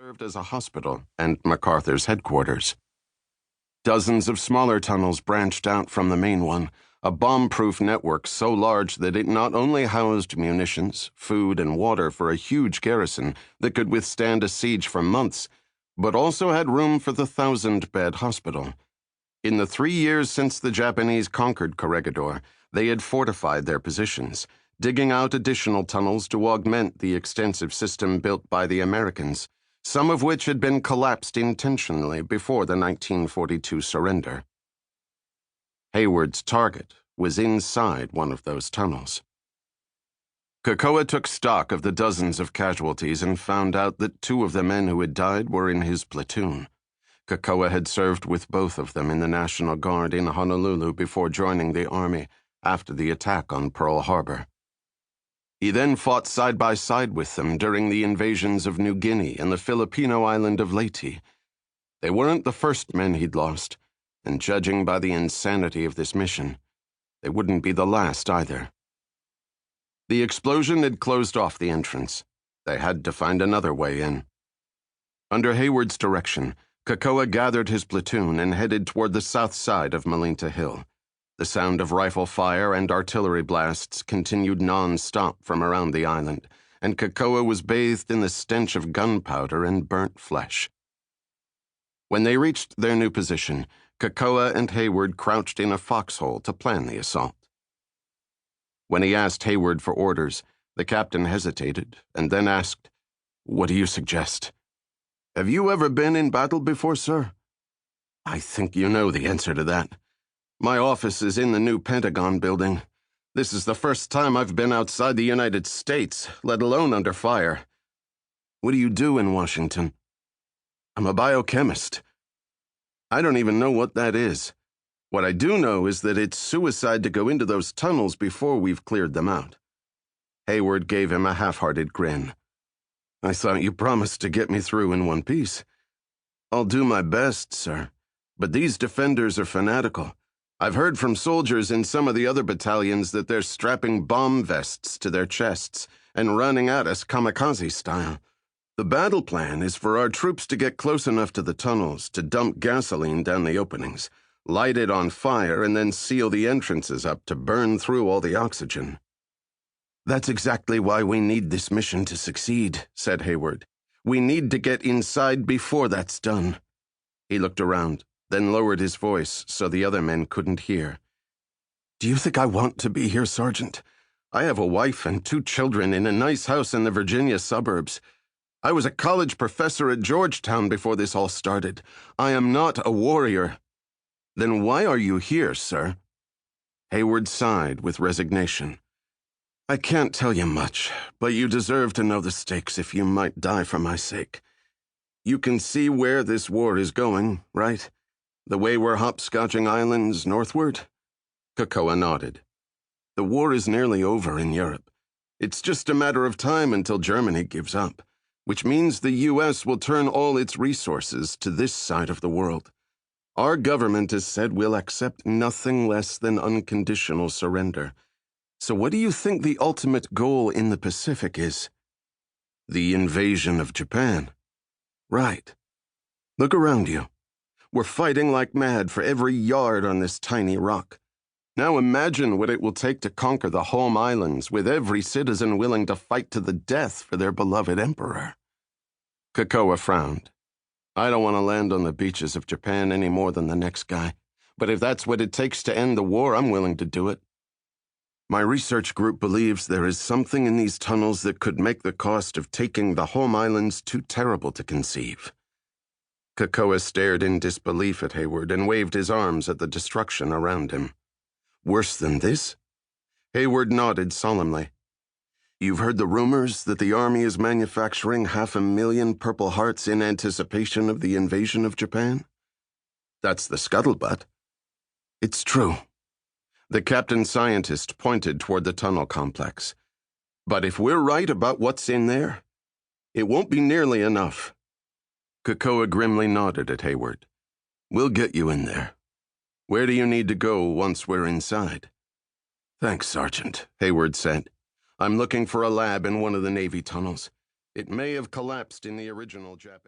served as a hospital and MacArthur's headquarters. Dozens of smaller tunnels branched out from the main one, a bomb-proof network so large that it not only housed munitions, food, and water for a huge garrison that could withstand a siege for months, but also had room for the 1,000-bed hospital. In the 3 years since the Japanese conquered Corregidor, they had fortified their positions, digging out additional tunnels to augment the extensive system built by the Americans, some of which had been collapsed intentionally before the 1942 surrender. Hayward's target was inside one of those tunnels. Kakoa took stock of the dozens of casualties and found out that 2 of the men who had died were in his platoon. Kakoa had served with both of them in the National Guard in Honolulu before joining the Army after the attack on Pearl Harbor. He then fought side by side with them during the invasions of New Guinea and the Filipino island of Leyte. They weren't the first men he'd lost, and judging by the insanity of this mission, they wouldn't be the last either. The explosion had closed off the entrance. They had to find another way in. Under Hayward's direction, Kakoa gathered his platoon and headed toward the south side of Malinta Hill. The sound of rifle fire and artillery blasts continued non-stop from around the island, and Kakoa was bathed in the stench of gunpowder and burnt flesh. When they reached their new position, Kakoa and Hayward crouched in a foxhole to plan the assault. When he asked Hayward for orders, the captain hesitated and then asked, "What do you suggest?" "Have you ever been in battle before, sir?" "I think you know the answer to that. My office is in the new Pentagon building. This is the first time I've been outside the United States, let alone under fire." "What do you do in Washington?" "I'm a biochemist." "I don't even know what that is. What I do know is that it's suicide to go into those tunnels before we've cleared them out." Hayward gave him a half-hearted grin. "I thought you promised to get me through in one piece." "I'll do my best, sir, but these defenders are fanatical. I've heard from soldiers in some of the other battalions that they're strapping bomb vests to their chests and running at us kamikaze style. The battle plan is for our troops to get close enough to the tunnels to dump gasoline down the openings, light it on fire, and then seal the entrances up to burn through all the oxygen." "That's exactly why we need this mission to succeed," said Hayward. "We need to get inside before that's done." He looked around, then lowered his voice so the other men couldn't hear. "Do you think I want to be here, Sergeant? I have a wife and 2 children in a nice house in the Virginia suburbs. I was a college professor at Georgetown before this all started. I am not a warrior." "Then why are you here, sir?" Hayward sighed with resignation. "I can't tell you much, but you deserve to know the stakes if you might die for my sake. You can see where this war is going, right? The way we're hopscotching islands northward?" Kakoa nodded. "The war is nearly over in Europe. It's just a matter of time until Germany gives up, which means the U.S. will turn all its resources to this side of the world. Our government has said we'll accept nothing less than unconditional surrender. So what do you think the ultimate goal in the Pacific is?" "The invasion of Japan." "Right. Look around you. We're fighting like mad for every yard on this tiny rock. Now imagine what it will take to conquer the home islands with every citizen willing to fight to the death for their beloved emperor." Kakoa frowned. "I don't want to land on the beaches of Japan any more than the next guy, but if that's what it takes to end the war, I'm willing to do it. My research group believes there is something in these tunnels that could make the cost of taking the home islands too terrible to conceive." Kakoa stared in disbelief at Hayward and waved his arms at the destruction around him. "Worse than this?" Hayward nodded solemnly. "You've heard the rumors that the Army is manufacturing 500,000 Purple Hearts in anticipation of the invasion of Japan?" "That's the scuttlebutt." "It's true." The captain scientist pointed toward the tunnel complex. "But if we're right about what's in there, it won't be nearly enough." Kakoa grimly nodded at Hayward. "We'll get you in there. Where do you need to go once we're inside?" "Thanks, Sergeant," Hayward said. "I'm looking for a lab in one of the Navy tunnels. It may have collapsed in the original Japanese..."